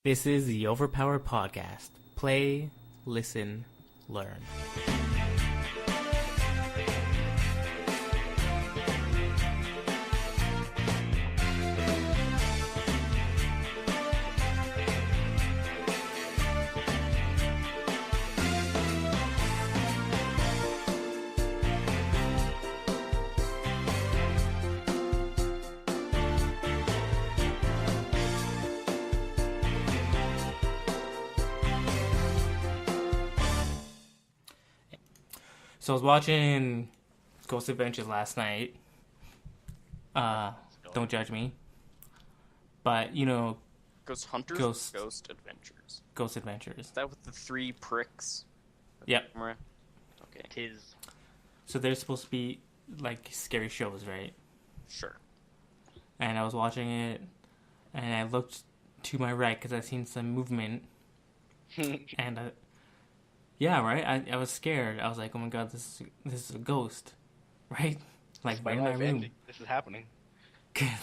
This is the Overpowered Podcast. Play, listen, learn. So I was watching Ghost Adventures last night. Don't judge me. But, you know... Ghost Hunters? Ghost Adventures. Ghost Adventures. Is that with the three pricks? Yep. Okay. Tis. So they're supposed to be, like, scary shows, right? Sure. And I was watching it, and I looked to my right because I seen some movement. And yeah, right? I was scared. I was like, oh my god, this is a ghost. Right? Like, right in my room. Ending. This is happening.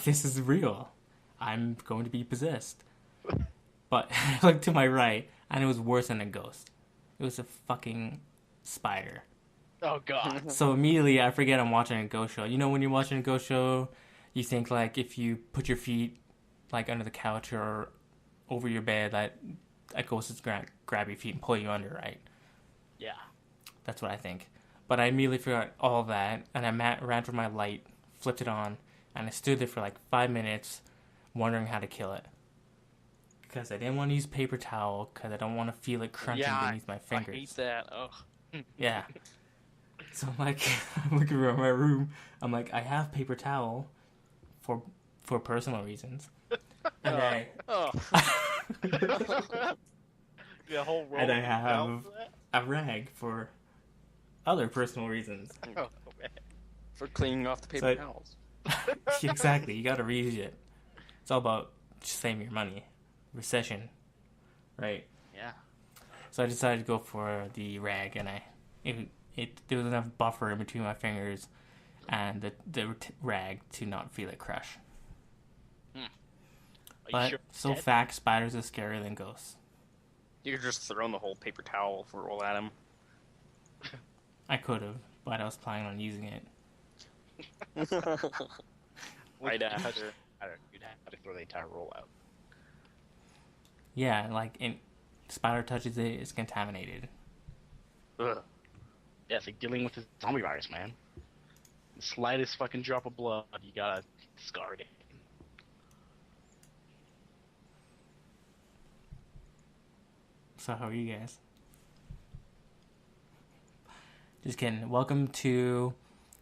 This is real. I'm going to be possessed. But I looked to my right, and it was worse than a ghost. It was a fucking spider. Oh god. So immediately I forget I'm watching a ghost show. You know when you're watching a ghost show, you think like if you put your feet like under the couch or over your bed, that a ghost is gonna grab your feet and pull you under, right? Yeah. That's what I think. But I immediately forgot all of that, and I ran for my light, flipped it on, and I stood there for like 5 minutes wondering how to kill it. Because I didn't want to use paper towel, because I don't want to feel it crunching beneath my fingers. I hate that. Ugh. Yeah. So I'm like, I'm looking around my room. I'm like, I have paper towel for personal reasons. And The whole roll and I have a rag for other personal reasons. Oh, man. For cleaning off the paper towels. Exactly. You got to reuse it. It's all about saving your money. Recession. Right? Yeah. So I decided to go for the rag, and there was enough buffer in between my fingers and the rag to not feel it crush. But sure fact, spiders are scarier than ghosts. You could just throw in the whole paper towel for roll at him. I could have, but I was planning on using it. Right after. You'd have to throw the entire roll out. Yeah, like, spider touches it, it's contaminated. Ugh. Yeah, it's like dealing with this zombie virus, man. The slightest fucking drop of blood, you gotta discard it. So how are you guys? Just kidding. Welcome to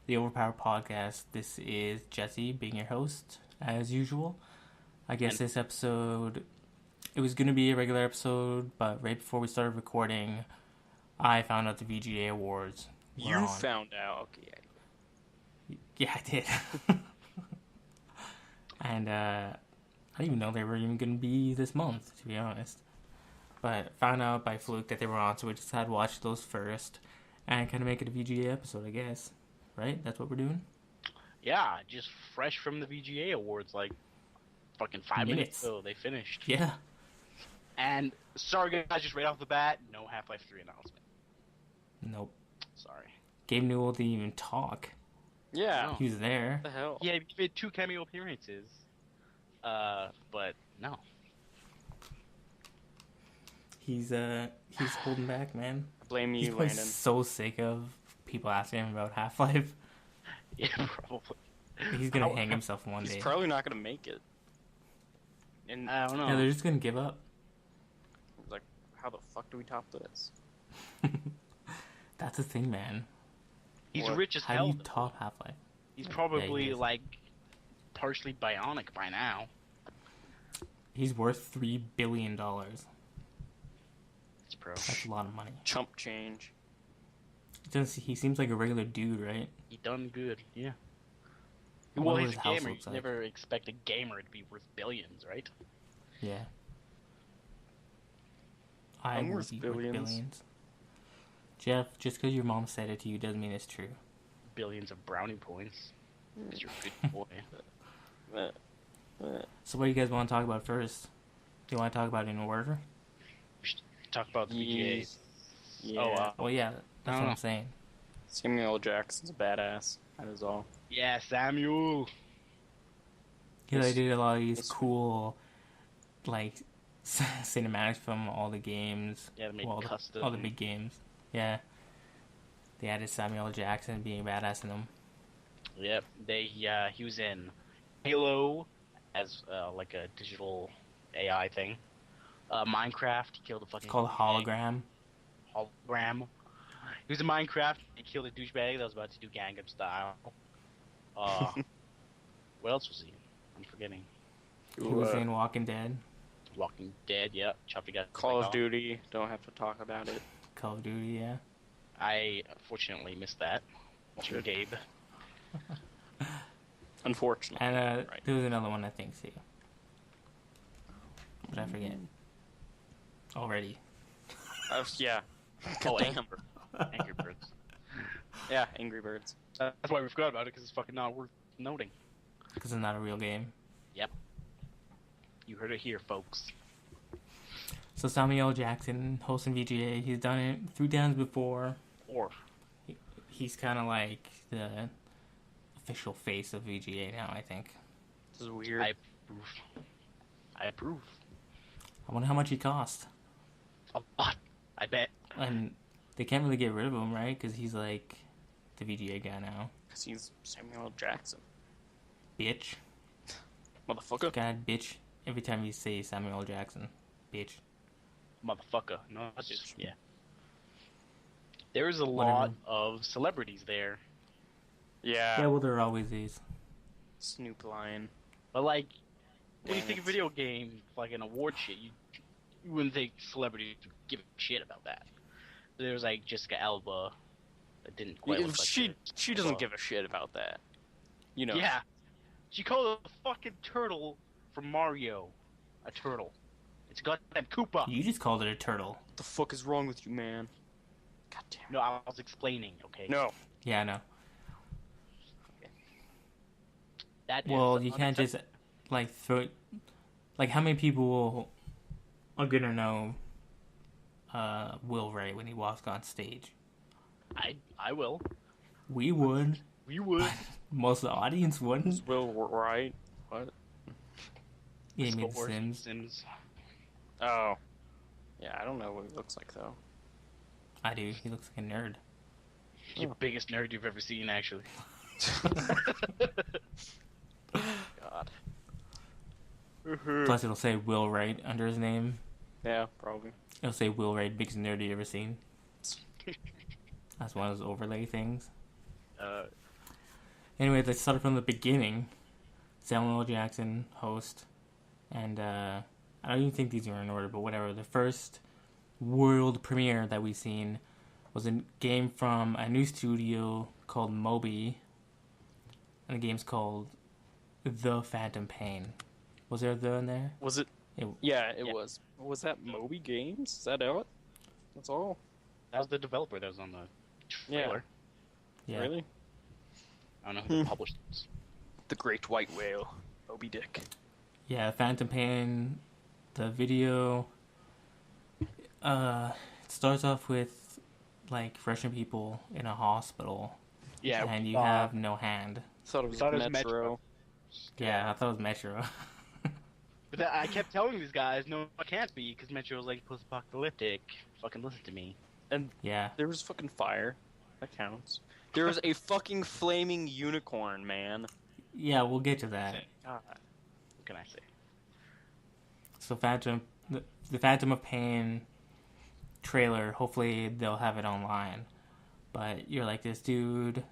the Overpowered Podcast. This is Jesse being your host, as usual. I guess this episode, it was going to be a regular episode, but right before we started recording, I found out the VGA Awards were You on. found out, okay. Yeah, I did. And I didn't even know they were even going to be this month, to be honest. But found out by fluke that they were on, so we decided to watch those first and kind of make it a VGA episode, I guess. Right? That's what we're doing? Yeah, just fresh from the VGA Awards, like fucking 5 minutes ago they finished. Yeah. And sorry guys, just right off the bat, no Half-Life 3 announcement. Nope. Sorry. Gabe Newell didn't even talk. Yeah. He was there. What the hell? Yeah, he made 2 cameo appearances. But no. He's holding back, man. Blame He's you, probably Landon. so sick of people asking him about Half-Life. Yeah, probably. He's gonna hang himself one day. He's probably not gonna make it. And I don't know. Yeah, they're just gonna give up. like, how the fuck do we top this? That's the thing, man. He's What? rich as How do hell. you top Half-Life? He's probably he is. like partially bionic by now. He's worth $3 billion. It's pro. That's a lot of money. Chump change. He seems like a regular dude, right? He done good, yeah. I Well, wonder he's a what his house gamer. looks You like. never expect a gamer to be worth billions, right? Yeah. I'm would worth be billions. Jeff, just because your mom said it to you doesn't mean it's true. Billions of brownie points. Because you're a good boy. So what do you guys want to talk about first? you want to talk about it in order? We should talk about the VGA. Yeah. Well, yeah, that's what I'm saying. Samuel L. Jackson's a badass. That is all. Yeah, Samuel. Yeah, they did a lot of these cool, like, cinematics from all the games. Yeah, they made custom. All the big games. Yeah. They added Samuel L. Jackson being badass in them. Yep, he was in Halo as like a digital AI thing. Minecraft, he killed a fucking. It's called Hologram. Hologram. He was in Minecraft. He killed a douchebag that was about to do Gangnam Style. What else was he? I'm forgetting. He was in Walking Dead. Walking Dead, yep. Chuffy got Call of Duty. Don't have to talk about it. Call of Duty, yeah. I unfortunately missed that. Watching Gabe. Unfortunately. And there was another one, I think, too. But I forget. Already. Yeah. Oh, Damn. Angry Birds. Yeah, Angry Birds. That's why we forgot about it, because it's fucking not worth noting. Because it's not a real game. Yep. You heard it here, folks. So Samuel L. Jackson, hosting VGA, he's done it 3 times before. He's kind of like the official face of VGA now, I think. This is weird. I approve. I wonder how much he cost. A lot, I bet. And they can't really get rid of him, right? Because he's like the VGA guy now. Because he's Samuel L. Jackson. Bitch. Motherfucker. God, bitch. Every time you say Samuel L. Jackson. Bitch. Motherfucker. No, that's just, yeah. There's a lot of celebrities there. Yeah. Yeah, well, there always is. Snoop Lion. But, like, when you think of video game, like an award shit, you wouldn't think celebrities would give a shit about that. There was, like, Jessica Alba that didn't quite look like she doesn't give a shit about that. You know. Yeah. She called a fucking turtle from Mario a turtle. It's a goddamn Koopa. You just called it a turtle. What the fuck is wrong with you, man? God damn it. No, I was explaining, okay? No. Yeah, I know. That Well, you can't just, like, throw it... Like, how many people are gonna know Will Wright when he walks on stage? I will. We would. We would. Most of the audience wouldn't. Is Will Wright? What? Yeah, he made Sims. Oh. Yeah, I don't know what he looks like, though. I do. He looks like a nerd. He's the biggest nerd you've ever seen, actually. God. Plus, it'll say Will Wright under his name. Yeah, probably. It'll say Will Wright, biggest nerd you ever seen. That's one of those overlay things. Anyway, let's start from the beginning. Samuel L. Jackson, host. And I don't even think these are in order, but whatever. The first world premiere that we've seen was a game from a new studio called Moby. And the game's called The Phantom Pain. Was there a "the" in there? Was it? Yeah, it was. Was that Moby Games? Is that it? That's all? That was the developer that was on the trailer. Yeah. Really? I don't know who published this. The Great White Whale. Moby Dick. Yeah, Phantom Pain, the video, it starts off with, like, Russian people in a hospital. Yeah. And you have no hand. Thought it was Metro. Yeah, I thought it was Metro. But I kept telling these guys, no, it can't be, because Metro was, like, post-apocalyptic. Fucking listen to me. And yeah. There was fucking fire. That counts. There was a fucking flaming unicorn, man. Yeah, we'll get to that. What can I say? So the Phantom of Pain trailer, hopefully they'll have it online. But you're like this dude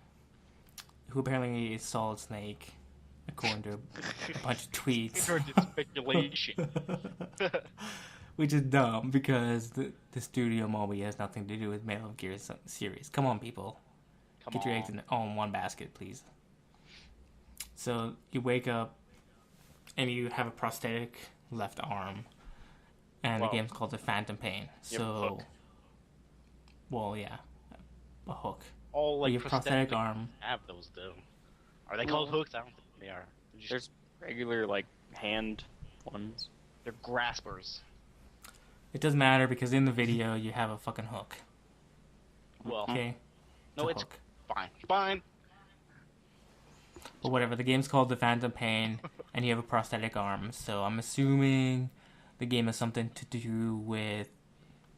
who apparently is Solid Snake, according to a bunch of tweets. Speculation. Which is dumb, because the studio Moby has nothing to do with Metal Gear series. Come on, people. Get your eggs in one basket, please. So you wake up, and you have a prosthetic left arm, and the game's called The Phantom Pain. So, well, yeah, a hook. All like your prosthetic arm. Have those though? Are they called hooks? I don't think they are. There's regular like hand ones. They're graspers. It doesn't matter because in the video you have a fucking hook. Well, Okay? no, a it's hook. fine. Fine. But whatever, the game's called The Phantom Pain, and you have a prosthetic arm, so I'm assuming the game has something to do with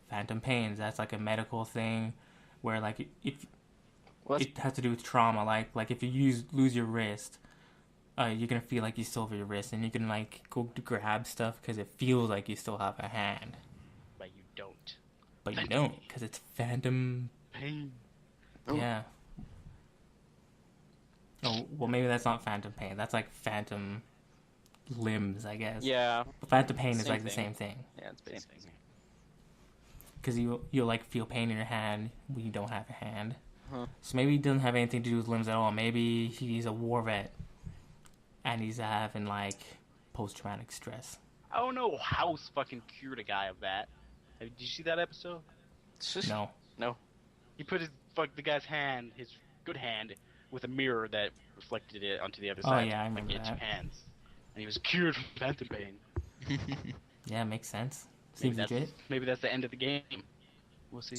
phantom pains. That's like a medical thing, where like if it has to do with trauma, like if you lose your wrist, you're gonna feel like you still have your wrist, and you can like go to grab stuff because it feels like you still have a hand. But you don't. But you don't, because it's phantom Pain. Yeah. Oh, well, maybe that's not phantom pain. That's like phantom limbs, I guess. Yeah. But phantom pain is Same like the thing. same thing. Yeah, it's Same basically. thing. Because you'll like feel pain in your hand when you don't have a hand. Huh. So maybe it doesn't have anything to do with limbs at all. Maybe he's a war vet and he's having like post-traumatic stress. I don't know how fucking cured a guy of that. Did you see that episode? No. No. He put the guy's hand, his good hand, with a mirror that reflected it onto the other Oh, side. yeah, I remember like, that. two hands. And he was cured from phantom pain. Yeah, makes sense. Seems legit. Maybe that's the end of the game. We'll see.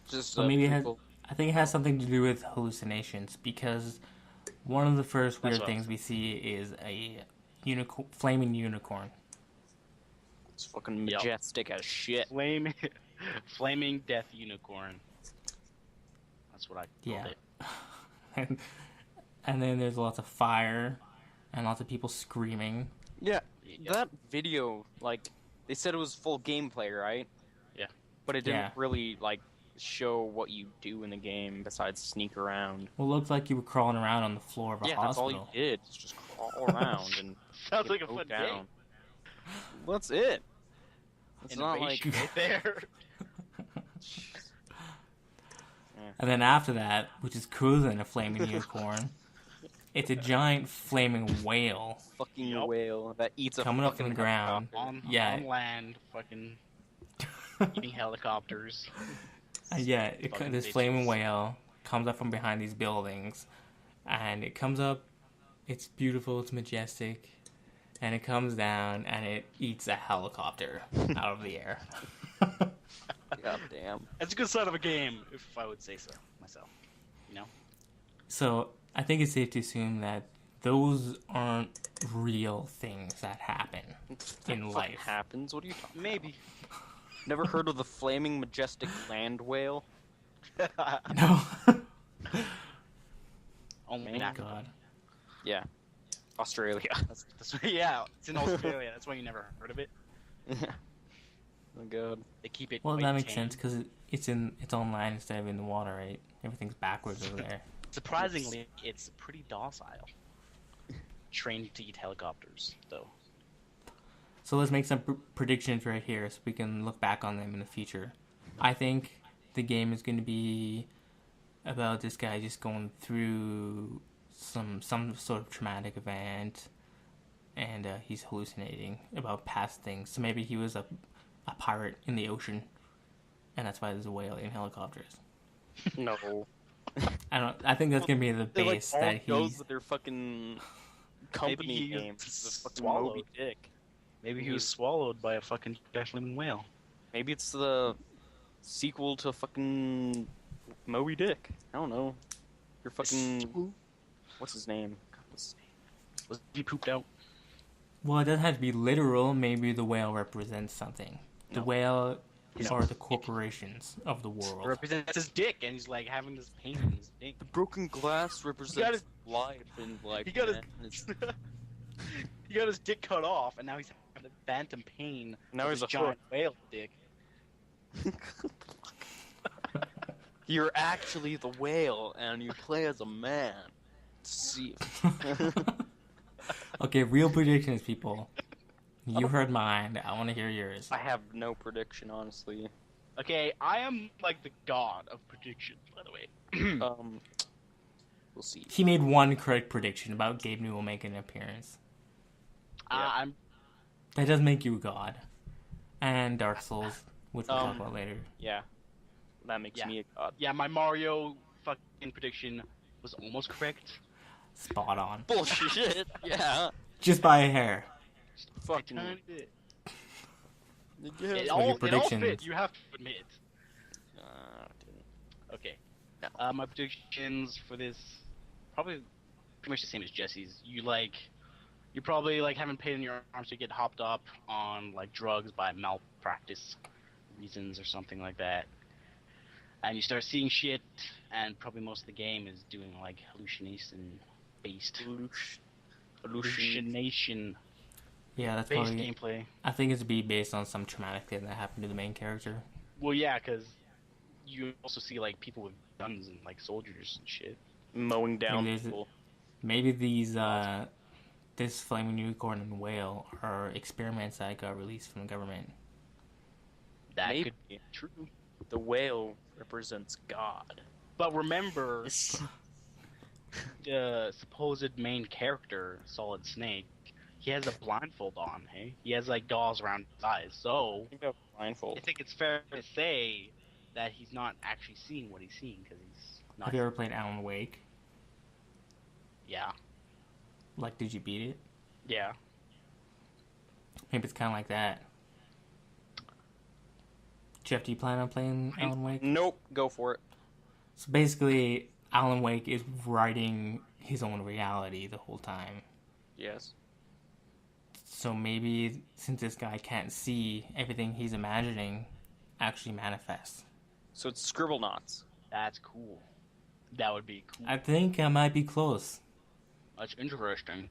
Just But maybe people... I think it has something to do with hallucinations, because one of the first That's weird what things we see is a flaming unicorn. It's fucking majestic as shit. Flaming death unicorn. That's what I called it. And then there's lots of fire and lots of people screaming. Yeah, that video, like, they said it was full gameplay, right? Yeah. But it didn't really, like, show what you do in the game besides sneak around. Well, it looked like you were crawling around on the floor of a Yeah, that's all hospital. you did. Just crawl around and Sounds get like a poked fun game. Well, that's it. It's not like... Innovation right there. And then after that, which is cooler than a flaming unicorn, it's a giant flaming whale Fucking whale that eats a coming up from fucking the ground. On Yeah. on land, fucking eating helicopters. Fucking This bitches. flaming whale comes up from behind these buildings, and it comes up. It's beautiful. It's majestic, and it comes down and it eats a helicopter out of the air. God damn. That's a good sign of a game, if I would say so myself. You know? So I think it's safe to assume that those aren't real things that happen in What life. happens? What are you talking Maybe. Never heard of the flaming majestic land whale? No. Only Man, in Oh Africa. God. Yeah. Australia. That's, yeah, it's in Australia. That's why you never heard of it. Oh god. They keep it. Well, quite that makes tame. sense because it's online instead of in the water, right? Everything's backwards over there. Surprisingly, it's pretty docile. Trained to eat helicopters, though. So let's make some predictions right here so we can look back on them in the future. I think the game is going to be about this guy just going through some sort of traumatic event, and he's hallucinating about past things. So maybe he was a pirate in the ocean, and that's why there's a whale in helicopters. No. I think that's going to be the They base all that goes he's... with their fucking company Maybe he name. was The fucking swallowed. Moby Dick. Maybe he was swallowed by a fucking flaming whale. Maybe it's the sequel to fucking Moby Dick. I don't know. Your fucking... What's his name? God, what's his name? Was he pooped out? Well, it doesn't have to be literal. Maybe the whale represents something. The No. whale No. are the corporations of the world. Represents his dick, and he's like having this pain in his dick. The broken glass represents life and like... He got his. man, it's- He got his dick cut off, and now he's having a phantom pain. Now of he's his a giant whale dick. You're actually the whale, and you play as a man. See. Okay, real predictions, people. You heard mine. I want to hear yours. I have no prediction, honestly. Okay, I am like the god of predictions, by the way. We'll see. He made one correct prediction about Gabe Newell making an appearance. Yeah. I'm That does make you a god. And Dark Souls, which we'll talk about later. Yeah. That makes Yeah. me a god. yeah. My Mario fucking prediction was almost correct. Spot on. Bullshit. Yeah. Just by a hair. Fucking. Tiny bit. Yeah. It What are all your predictions? fit. You have to admit. I didn't. Okay. No. My predictions for this probably pretty much the same as Jesse's. You probably like having pain in your arms to get hopped up on like drugs by malpractice reasons or something like that, and you start seeing shit, and probably most of the game is doing like hallucination-based hallucination Yeah, that's based probably. gameplay. I think it's be based on some traumatic thing that happened to the main character. Well, yeah, because you also see like people with guns and like soldiers and shit. Mowing down Maybe there's- people. Maybe these this flaming unicorn and whale are experiments that got released from the government. That Maybe. could be true. The whale represents God. But remember, the supposed main character, Solid Snake, he has a blindfold on, hey? He has like gauze around his eyes, so I think that blindfold. I think it's fair to say that he's not actually seeing what he's seeing because he's not. Have you ever played Alan Wake? Yeah. Like, did you beat it? Yeah. Maybe it's kind of like that. Jeff, do you plan on playing Alan Wake? Nope. Go for it. So basically, Alan Wake is writing his own reality the whole time. Yes. So maybe since this guy can't see, everything he's imagining actually manifests. So it's scribble knots. That's cool. That would be cool. I think I might be close. That's interesting.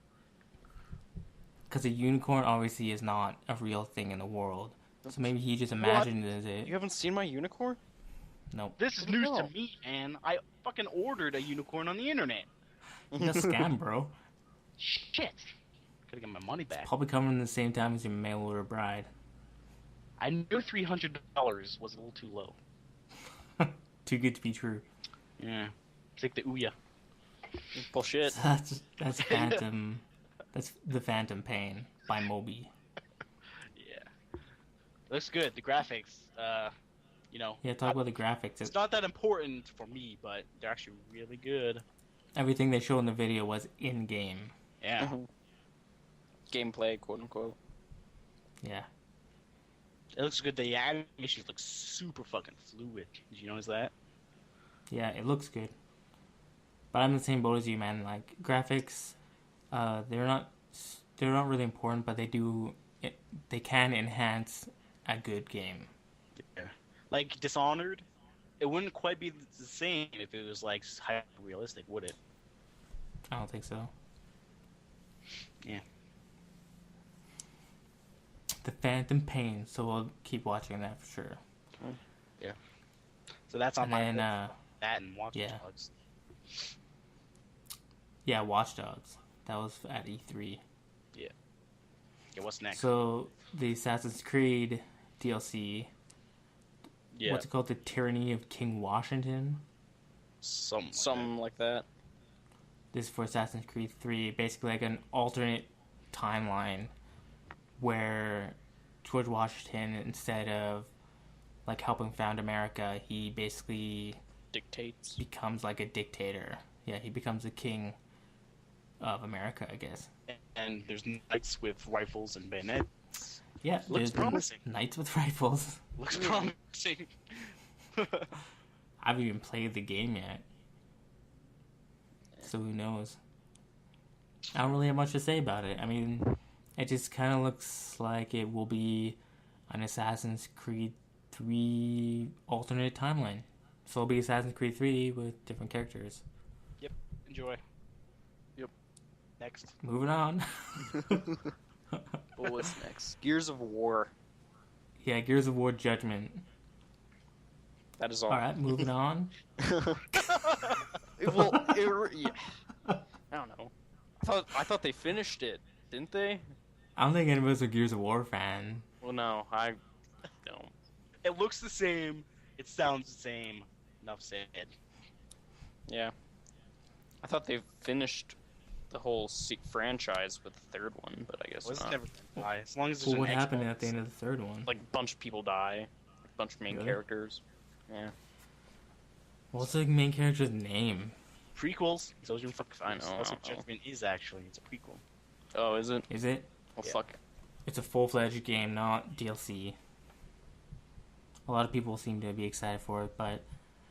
Because a unicorn obviously is not a real thing in the world. So maybe he just imagined it. You haven't seen my unicorn? Nope. This is I don't news to know. me, man. I fucking ordered a unicorn on the internet. That's a scam, bro. Shit. Gotta get my money back. Probably coming at the same time as your mail order bride. I knew $300 was a little too low. Too good to be true. Yeah. It's like the Ouya. Bullshit. That's Phantom. That's the Phantom Pain by Moby. Yeah. Looks good. The graphics, you know. Yeah, talk about the graphics. It's not that important for me, but they're actually really good. Everything they showed in the video was in game. Yeah. Gameplay, quote unquote. Yeah. It looks good. The animations look super fucking fluid. Did you notice that? Yeah, it looks good. But I'm in the same boat as you, man. Like graphics, they're not really important, but they can enhance a good game. Yeah. Like Dishonored, it wouldn't quite be the same if it was like hyper realistic, would it? I don't think so. Yeah. The Phantom Pain, so we'll keep watching that for sure. So that's on And my then, that and Watch yeah. Dogs. yeah, Watch Dogs. That was at E3. Okay, what's next? So the Assassin's Creed DLC. yeah, What's it called? The Tyranny of King Washington. Something like that. This is for Assassin's Creed 3. Basically like an alternate timeline where George Washington, instead of like helping found America, he basically Dictates. becomes like a dictator. Yeah, he becomes the king of America, I guess. and there's knights with rifles and bayonets. Yeah, Looks there's promising. knights with rifles. Looks promising. I haven't even played the game yet. So who knows? I don't really have much to say about it. I mean, it just kind of looks like it will be an Assassin's Creed 3 alternate timeline. So it'll be Assassin's Creed 3 with different characters. Enjoy. Yep. Next. Moving on. But what's next? Gears of War. Yeah, Gears of War Judgment. That is all. Alright, moving on. Well, yeah. I don't know. I thought they finished it, didn't they? I don't think anybody's a Gears of War fan. Well, no, I don't. It looks the same. It sounds the same. Enough said. Yeah. I thought they finished the whole franchise with the third one, but I guess Well, it's not. never gonna die. As long as there's Well, an what happened Xbox. at the end of the third one? Like, a bunch of people die. A bunch of main Really? characters. Yeah. What's the main character's name? Prequels. Those are fucking. I know, That's I what know. Judgment is actually. It's a prequel. Oh, is it? Is it? Well, Yeah. fuck. It's a full-fledged game, not DLC. A lot of people seem to be excited for it, but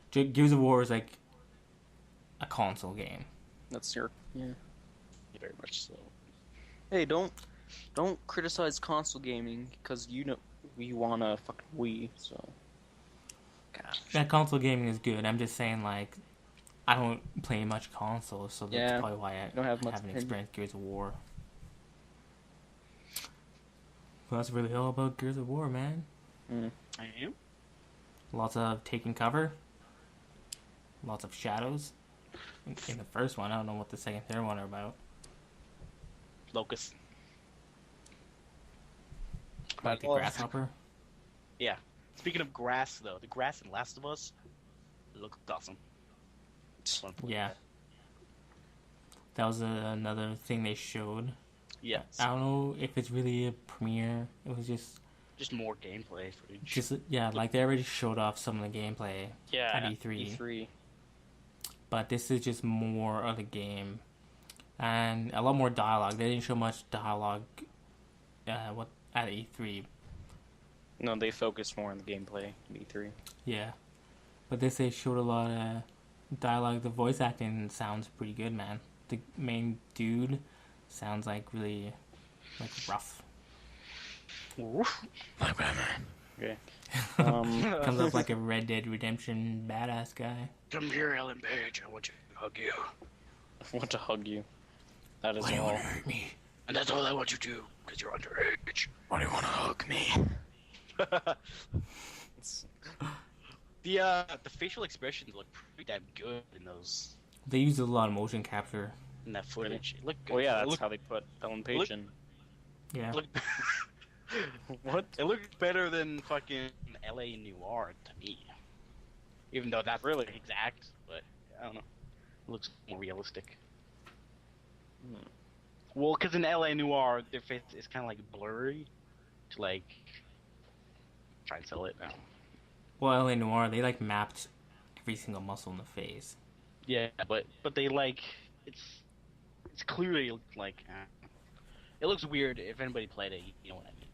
Gears of War is like a console game. That's your very much so. Hey, don't criticize console gaming because you know we want a fucking Wii. So, gosh. That console gaming is good. I'm just saying, like, I don't play much console, so that's probably why I don't have much haven't opinion. experienced Gears of War. Well, that's really all about Gears of War, man. I am. Lots of taking cover. Lots of shadows. In the first one, I don't know what the second, third one are about. Locust. Like the grasshopper. Yeah. Speaking of grass, though, the grass in Last of Us looks awesome. Yeah. That was another thing they showed. Yes. I don't know if it's really a premiere. It was just more gameplay footage. Like they already showed off some of the gameplay at E3. E3. But this is just more of the game. And a lot more dialogue. They didn't show much dialogue at E3. No, they focused more on the gameplay in E3. Yeah. But this they showed a lot of dialogue. The voice acting sounds pretty good, man. The main dude sounds like really rough. Like Batman. Okay. Comes up like a Red Dead Redemption badass guy. Come here, Ellen Page. I want to hug you. I want to hug you. That is Why do you all. want to hurt me? And that's all I want you to do, because you're underage. Why do you want to hug me? The facial expressions look pretty damn good in those. They used a lot of motion capture. In that footage. It looked good. Well, yeah, that's how they put Ellen Page in. Yeah. What? It looked better than fucking LA Noir to me. Even though that's Really exact, but I don't know. It looks more realistic. Well, because in LA Noir, their face is kind of like blurry to like try and sell it now. Well, LA Noir, they like mapped every single muscle in the face. Yeah, but they like it's clearly like it looks weird if anybody played it. You know what I mean?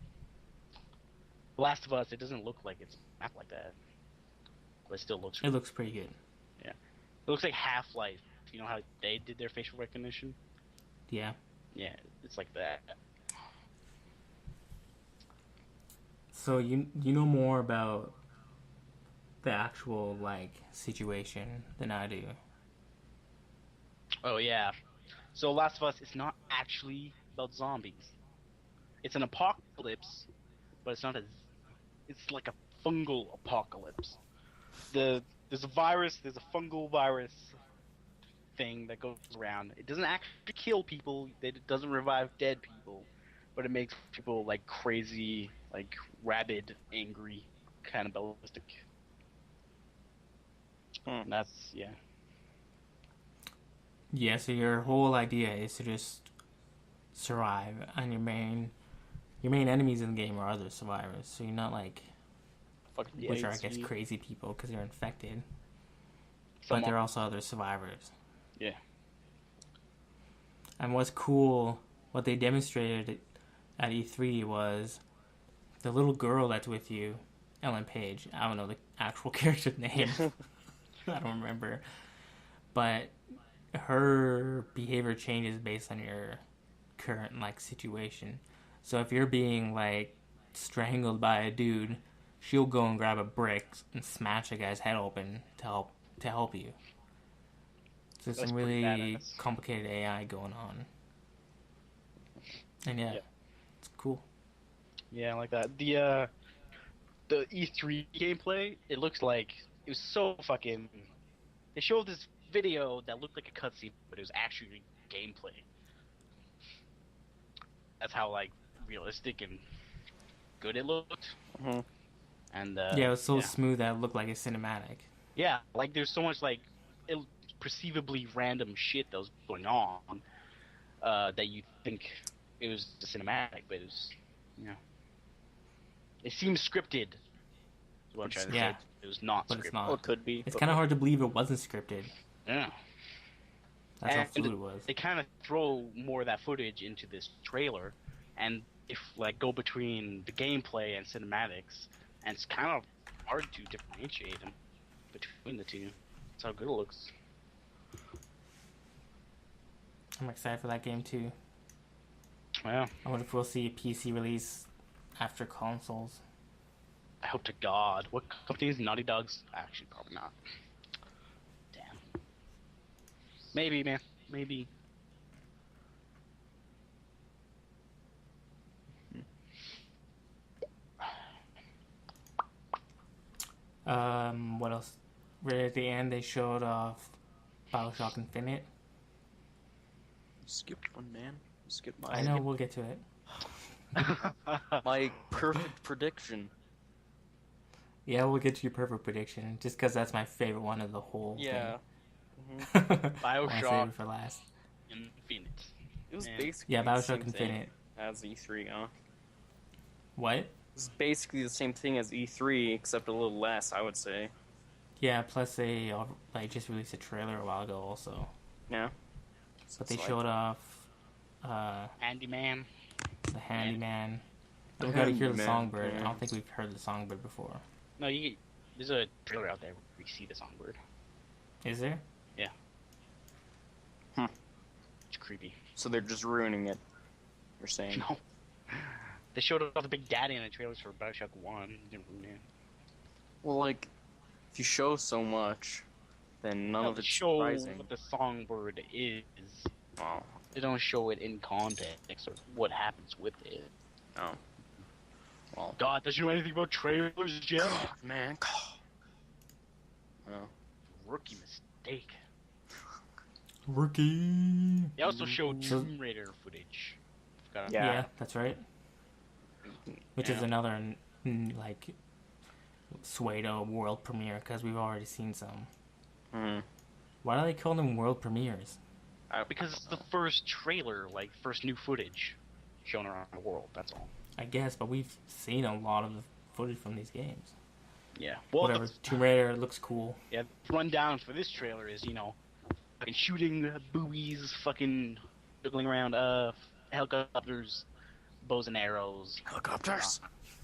Last of Us, it doesn't look like it's mapped like that, but it still looks. It looks pretty good. Yeah, it looks like Half-Life. You know how they did their facial recognition? Yeah. Yeah, it's like that. So you know more about the actual like situation than I do. Oh yeah. So Last of Us is not actually about zombies. It's an apocalypse, but it's not it's like a fungal apocalypse. There's a virus, there's a fungal virus thing that goes around. It doesn't actually kill people, it doesn't revive dead people, but it makes people like crazy, like rabid, angry, cannibalistic. And that's Yeah, so your whole idea is to just survive, and your main enemies in the game are other survivors. So you're not like, which are I guess crazy people because they're infected, but they're also other survivors. Yeah. And what's cool, what they demonstrated at E3 was the little girl that's with you, Ellen Page. I don't know the actual character's name. I don't remember, but her behavior changes based on your current like situation. So if you're being like strangled by a dude, she'll go and grab a brick and smash a guy's head open to help you. So there's some really complicated AI going on. And yeah, it's cool. Yeah, I like that. The E3 gameplay, it looks like it was so fucking. They showed this video that looked like a cutscene, but it was actually gameplay. That's how like realistic and good it looked. Mm-hmm. And yeah, it was so smooth that it looked like a cinematic. Yeah, like there's so much like perceivably random shit that was going on that you think it was a cinematic, but it was, it seemed scripted. Is what I'm trying to say. It was not but scripted. It's not. Well, it could be. It's kind of hard to believe it wasn't scripted. Yeah. That's how fluid it was. They kind of throw more of that footage into this trailer, and if like go between the gameplay and cinematics, and it's kind of hard to differentiate them between the two. That's how good it looks. I'm excited for that game too. Well, I wonder if we'll see a PC release after consoles. I hope to God. What company is Naughty Dog's? Actually, probably not. Damn. Maybe, man. Maybe. What else? Right at the end, they showed off BioShock Infinite. You skipped one, man. You skipped my. I know, we'll get to it. My perfect prediction. Yeah, we'll get to your perfect prediction, just because that's my favorite one of the whole Yeah. thing. BioShock. I'll save it for last. Infinite. It was Man. basically Yeah, the BioShock same thing Infinite. as E3, huh? What? It was basically the same thing as E3, except a little less, I would say. Yeah, plus they just released a trailer a while ago also. Yeah. But they It's showed off Handyman. the Handyman. The We gotta hear the Handyman, Songbird. yeah. I don't think we've heard the Songbird before. No, there's a trailer out there where we see the songbird. Is there? Yeah. Hmm. It's creepy. So they're just ruining it. You're saying? No. They showed off the Big Daddy in the trailers for BioShock 1. Didn't ruin it. Well, like, if you show so much, then none of it's show surprising. what the songbird is. Oh, They don't show it in context or what happens with it. no. Well, God, does you know anything about trailers, Jeff? God, man. Well, Rookie mistake. Rookie. They also showed So- Tomb Raider footage. Forgot Yeah. Yeah, that's right. Which is Yeah. another like pseudo world premiere because we've already seen some. hmm. Why do they call them world premieres? Because it's the first trailer, like first new footage shown around the world. That's all. I guess, but we've seen a lot of the footage from these games. Yeah. Well, Whatever. Tomb Raider looks cool. Yeah. The rundown for this trailer is fucking shooting buoys, fucking jiggling around, helicopters, bows and arrows, Helicopters.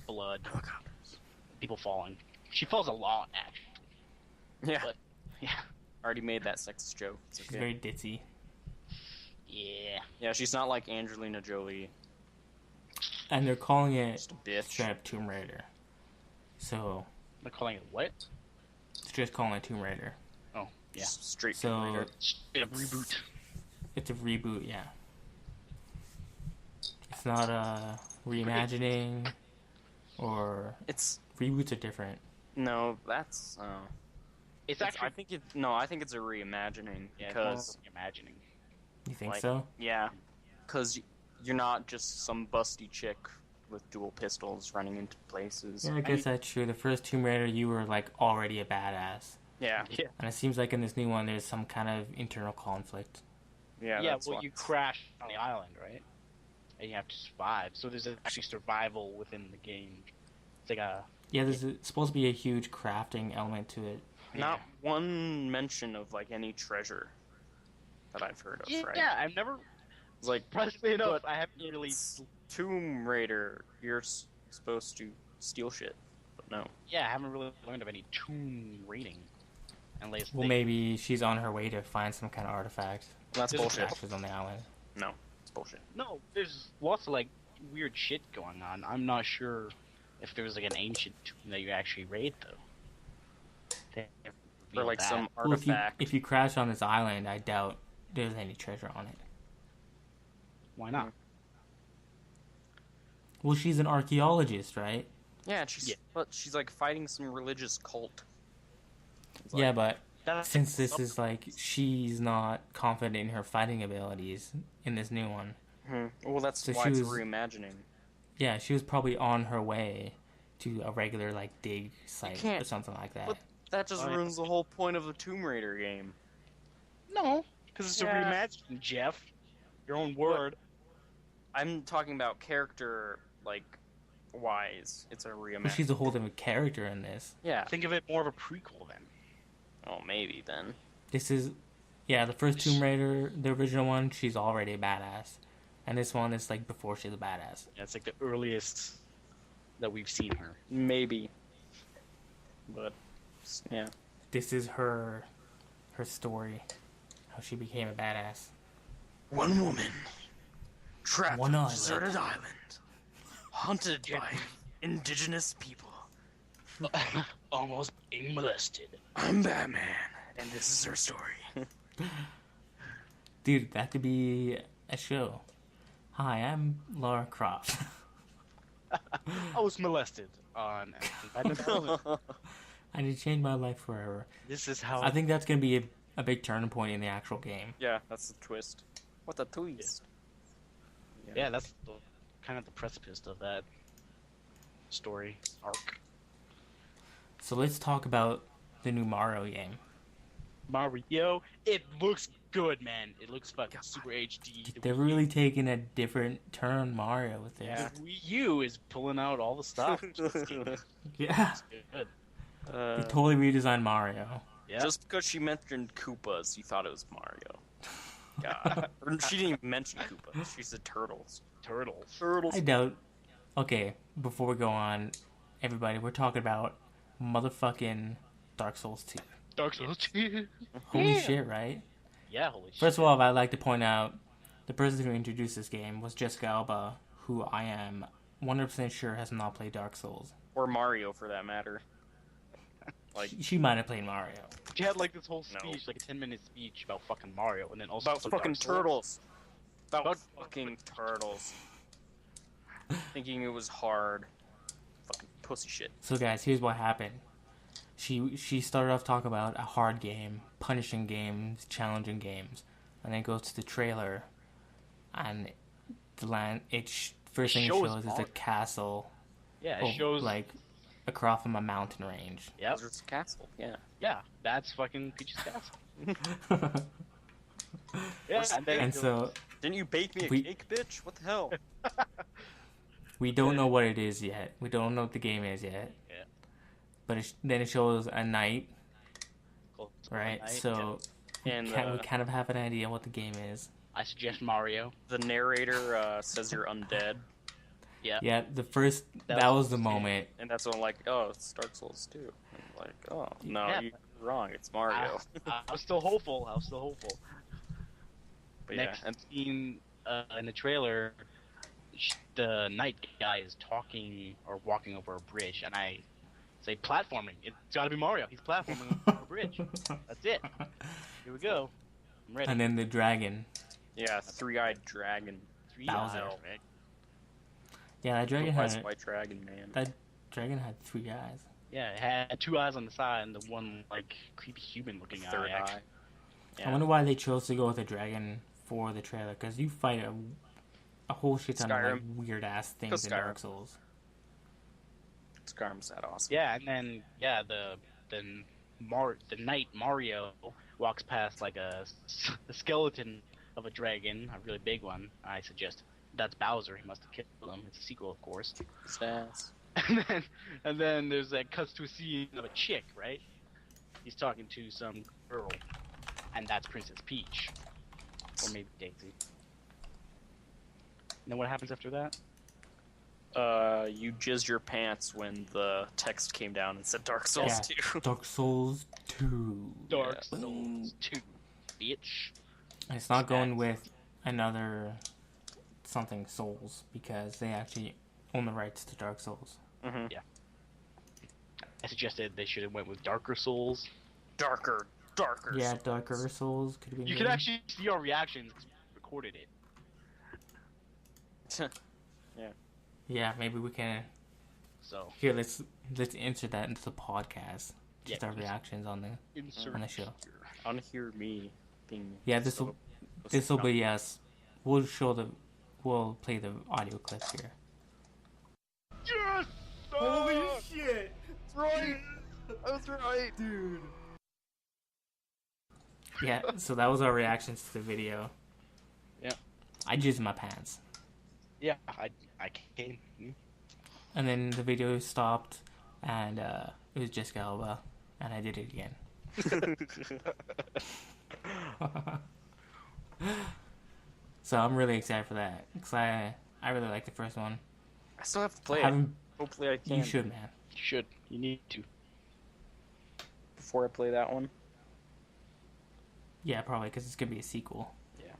blood, Helicopters. people falling. She falls a lot, actually. Yeah. But yeah, Already made that sexist joke. It's She's okay. very ditzy. yeah. Yeah, she's not like Angelina Jolie. And they're calling it Just a bitch. straight up Tomb Raider. So, They're calling it what? it's just calling it Tomb Raider. Oh, yeah. Just straight So- Tomb Raider. Straight up reboot. It's a reboot, yeah. It's not a reimagining or It's reboots are different. no, that's It's I actually think it's a reimagining because imagining. You think Like- so? yeah, because you're not just some busty chick with dual pistols running into places. Yeah, I guess that's true. The first Tomb Raider, you were like already a badass, Yeah, Yeah. and it seems like in this new one, there's some kind of internal conflict. yeah. Yeah, That's well, why. you crash on the island, right? And you have to survive. So there's actually survival within the game. It's like a Yeah, supposed to be a huge crafting element to it. Not one mention of like any treasure that I've heard of, right? Yeah, I've never. It's like Surprisingly enough, but I haven't really. it's Tomb Raider. You're supposed to steal shit, but no. Yeah, I haven't really learned of any tomb raiding. Unless Well, maybe she's on her way to find some kind of artifact. That's This is bullshit. Crashes on the island. No, it's bullshit. No, there's lots of like weird shit going on. I'm not sure if there was like an ancient tomb that you actually raid though. They never Or revealed like that. some Well, artifact. if you crash on this island, I doubt there's any treasure on it. Why not? Well, she's an archaeologist, right? Yeah, and she's like fighting some religious cult. It's Yeah, like- but That's since this is like she's not confident in her fighting abilities in this new one, Well, that's So why she it's was- reimagining. yeah, she was probably on her way to a regular like dig site or can't- something like that. But that just Oh, yeah. ruins the whole point of the Tomb Raider game. No, because it's Yeah. a reimagining, Jeff. Your own word. I'm talking about character, like, wise. It's a But reimagining. she's a whole different character in this. Yeah. Think of it more of a prequel then. Oh, maybe then. This is, yeah, the first Tomb Raider, the original one, she's already a badass, and this one is like before she's a badass. Yeah, it's like the earliest that we've seen her. Maybe. But yeah, This is her story, how she became a badass. one woman trapped One on a island. deserted island, haunted by indigenous people. Almost being molested. I'm Batman, and this is her story. Dude, that could be a show. Hi, I'm Lara Croft. I was molested on Batman. I need to change my life forever. This is how I think that's going to be a big turning point in the actual game. Yeah, that's the twist. What the twist? Yeah, that's kind of the precipice of that story arc. So let's talk about the new Mario game. Mario, it looks good, man. It looks fucking super HD. They're really taking a different turn on Mario with this. The Wii U is pulling out all the stuff. Yeah. It's good. They totally redesigned Mario. Yeah. Just because she mentioned Koopas, you thought it was Mario. God. Or she didn't even mention Koopas. She said turtles. Turtles. I doubt. Okay, before we go on, everybody, we're talking about motherfucking Dark Souls 2. Dark Souls 2. Holy shit, right? Yeah, holy shit. First of all, I'd like to point out the person who introduced this game was Jessica Alba, who I am 100% sure has not played Dark Souls. Or Mario, for that matter. Like, She might have played Mario. She had like this whole No. speech, like a 10-minute speech about fucking Mario, and then also about Dark fucking Souls. turtles. About About- fucking turtles. Thinking it was hard. Fucking pussy shit. So guys, here's what happened. She started off talking about a hard game, punishing games, challenging games, and then goes to the trailer, and the land. First thing it shows shows is a Mario. castle, Yeah, it shows like across from a mountain range. Yep. It's a castle, yeah. Yeah, that's fucking Peach's castle. Yeah, and then And so Didn't you bake me a We- cake, bitch? What the hell? we don't know what it is yet. We don't know what the game is yet. Yeah. But then it shows a knight, Cool. right? Right, So And we kind of have an idea what the game is. I suggest Mario. the narrator says you're undead. Yeah. Yeah, that was the moment. And that's when I'm like, oh, it's Dark Souls 2. I'm like, oh, no, Yeah. you're wrong. It's Mario. I was still hopeful. But yeah, Next and scene in the trailer, the knight guy is talking or walking over a bridge, and I say platforming. It's got to be Mario. He's platforming over a bridge. That's it. Here we go. I'm ready. And then the dragon. yeah, three-eyed dragon. Bowser. Hell, man. Yeah, that dragon Why's had white dragon, man? that dragon had 3 eyes. Yeah, it had 2 eyes on the side and the one like creepy human-looking Third eye. eye. Yeah. I wonder why they chose to go with a dragon for the trailer, because you fight a whole shit ton of like, Skyrim. weird ass things Because in Skyrim. Dark Souls. Skyrim's that awesome. Yeah, and then the knight Mario walks past like a skeleton of a dragon, a really big one. I suggest that's Bowser. He must have killed him. It's a sequel, of course. Stats. And then there's that cuts to a scene of a chick, right? He's talking to some girl, and that's Princess Peach, or maybe Daisy. And then what happens after that? You jizzed your pants when the text came down and said Dark Souls Yeah. 2. Dark Souls 2. Dark Yeah. Souls 2, bitch. And it's not going with another something Souls, because they actually own the rights to Dark Souls. Mm-hmm. I suggested they should have went with Darker Souls. Darker. Yeah, Souls. Darker Souls could have been You good. could actually see our reactions because we recorded it. Yeah, maybe we can. So Here, let's insert that into the podcast. Just Yeah, our reactions on the insert on the show. Unhear me being. Yeah, this will be yes. We'll play the audio clips here. yes! Holy shit! That's right! I was right! Dude. Yeah, so that was our reactions to the video. Yeah. I jizzed my pants. Yeah, I came. And then the video stopped, and it was Jessica Alba, and I did it again. So I'm really excited for that, because I really like the first one. I still have to play it. Haven't- Hopefully I can. You should, man. You should. You need to. before I play that one. Yeah, probably because it's gonna be a sequel. Yeah.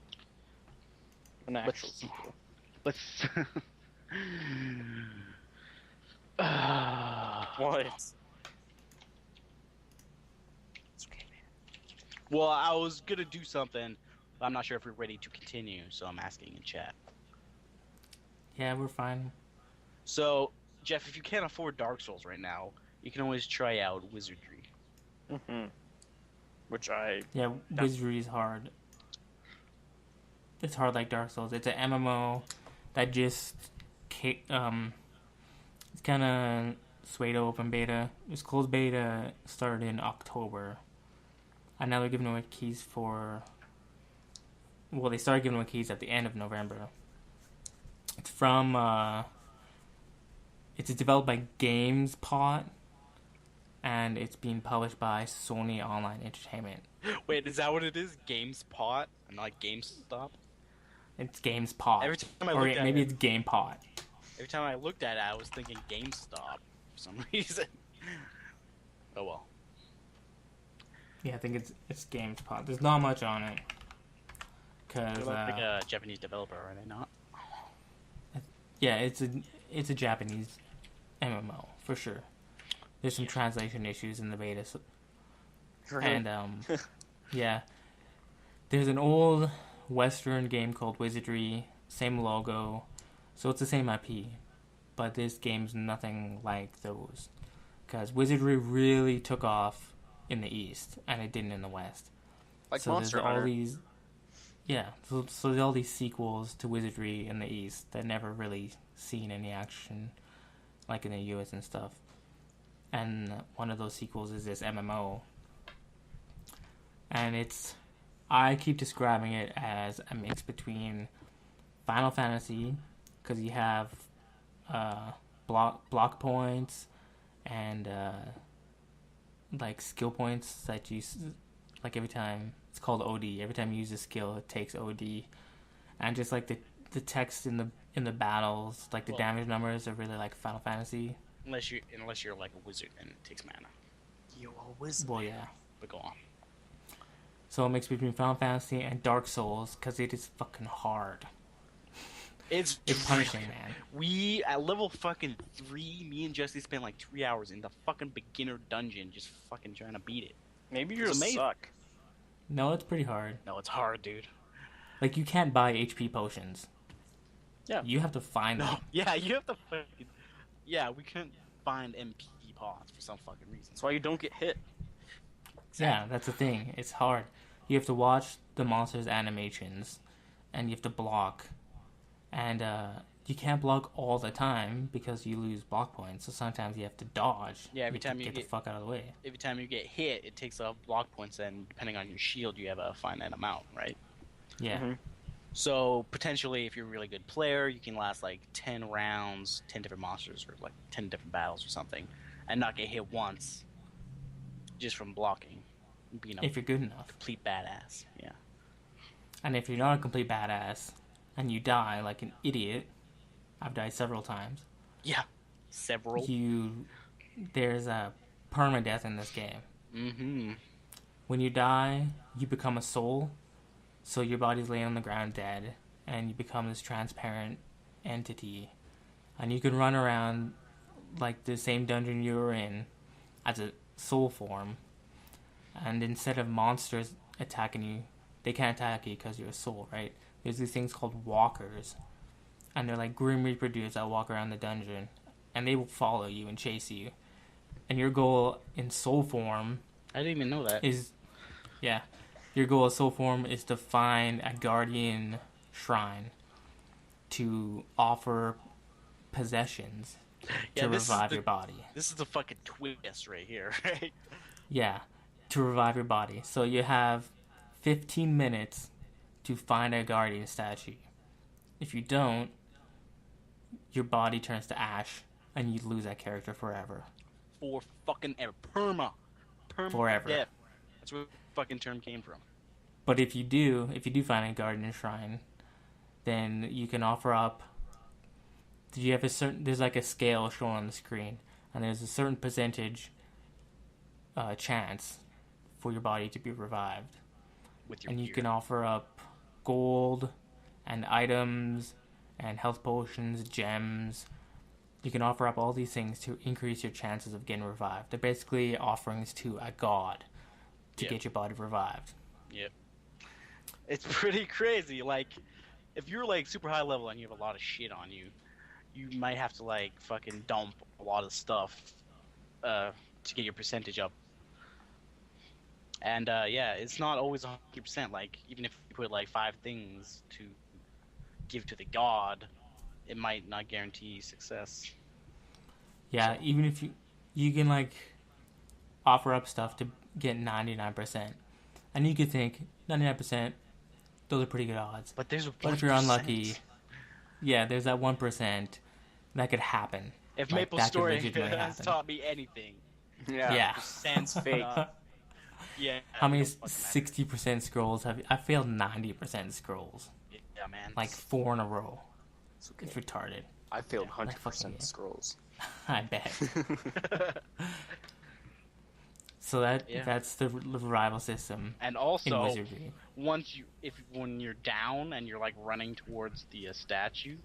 An actual sequel. Let's. What? It's okay, man. Well, I was gonna do something, but I'm not sure if we're ready to continue, so I'm asking in chat. Yeah, we're fine. So, Jeff, if you can't afford Dark Souls right now, you can always try out Wizardry. Mm-hmm. Which I... Yeah, Wizardry is hard. It's hard like Dark Souls. It's an MMO that just it's kind of swayed to open beta. Its closed beta started in October, and now they're giving away keys for. Well, they started giving away keys at the end of November. It's from. It's developed by GameSpot, and it's being published by Sony Online Entertainment. Wait, is that what it is? GameSpot and not GameStop? It's GameSpot. Every time I or looked at maybe it, it's GamePot. every time I looked at it, I was thinking GameStop for some reason. Oh well. Yeah, I think it's GameSpot. There's not much on it. Cause They're like a Japanese developer, are they not? yeah, it's a Japanese MMO for sure. There's some translation issues in the beta, and yeah, there's an old Western game called Wizardry, same logo, so it's the same IP, but this game's nothing like those, because Wizardry really took off in the East and it didn't in the West. Like so Monster there's Hunter. all these, yeah, so there's all these sequels to Wizardry in the East that never really seen any action, like in the US and stuff. And one of those sequels is this MMO. And I keep describing it as a mix between Final Fantasy, because you have block points and like skill points that you, like every time, it's called OD. Every time you use a skill, it takes OD. And just like the text in the battles, like the damage numbers are really like Final Fantasy. Unless you're like a wizard and it takes mana. You a wizard. Well, yeah. But go on. So a mix between Final Fantasy and Dark Souls, because it is fucking hard. It's punishing, man. We at level fucking 3, me and Jesse spent like 3 hours in the fucking beginner dungeon just fucking trying to beat it. Maybe you It's just amazing. suck. No, it's pretty hard. No, it's hard, dude. Like, you can't buy HP potions. Yeah. You have to find them. Yeah, you have to fucking... Yeah, we couldn't find MP pods for some fucking reason. That's why you don't get hit. Yeah, that's the thing. It's hard. You have to watch the monsters' animations, and you have to block. And you can't block all the time because you lose block points. So sometimes you have to dodge. Yeah, every time you get the fuck out of the way. Every time you get hit, it takes off block points, and depending on your shield, you have a finite amount, right? Yeah. Mm-hmm. So potentially, if you're a really good player, you can last like 10 rounds, 10 different monsters, or like 10 different battles or something, and not get hit once just from blocking. Being a If you're good enough. complete badass, yeah. And if you're not a complete badass, and you die like an idiot, I've died several times. Yeah, several. There's a permadeath in this game. Mm-hmm. When you die, you become a soul, so your body's laying on the ground dead, and you become this transparent entity, and you can run around like the same dungeon you were in as a soul form, and instead of monsters attacking you, they can't attack you because you're a soul, right? There's these things called walkers, and they're like Grim Reaper dudes that walk around the dungeon, and they will follow you and chase you. And your goal in soul form I didn't even know that. your goal in soul form is to find a guardian shrine to offer possessions to revive your body. This is the fucking twist right here, right? Yeah, to revive your body. So you have 15 minutes to find a guardian statue. If you don't, your body turns to ash, and you lose that character forever. For fucking ever. Perma Forever. death. That's where the fucking term came from. But if you do find a guardian shrine, then you can offer up. You have there's like a scale shown on the screen, and there's a certain percentage chance for your body to be revived. With your And you gear. can offer up gold and items and health potions, gems. You can offer up all these things to increase your chances of getting revived. They're basically offerings to a god to get your body revived. Yep. It's pretty crazy. Like, if you're like super high level and you have a lot of shit on you, you might have to like fucking dump a lot of stuff to get your percentage up. And yeah, it's not always 100%. Like, even if you put like 5 things to give to the god, it might not guarantee success. Yeah, So- even if you can like offer up stuff to get 99%. And you could think 99%, those are pretty good odds. But there's But if you're 1%. unlucky, yeah, there's that 1% that could happen. If Like, Maple that could Story legitimately has happen. taught me anything, Yeah. sense Fake. Yeah. How many it don't fucking matter. 60% scrolls have you? I failed 90% scrolls. Yeah, man. Like 4 in a row. It's okay. It's retarded. I failed Yeah. 100% scrolls. I bet. So that's the revival system And in also, Wizardry. when you're down and you're like running towards the statue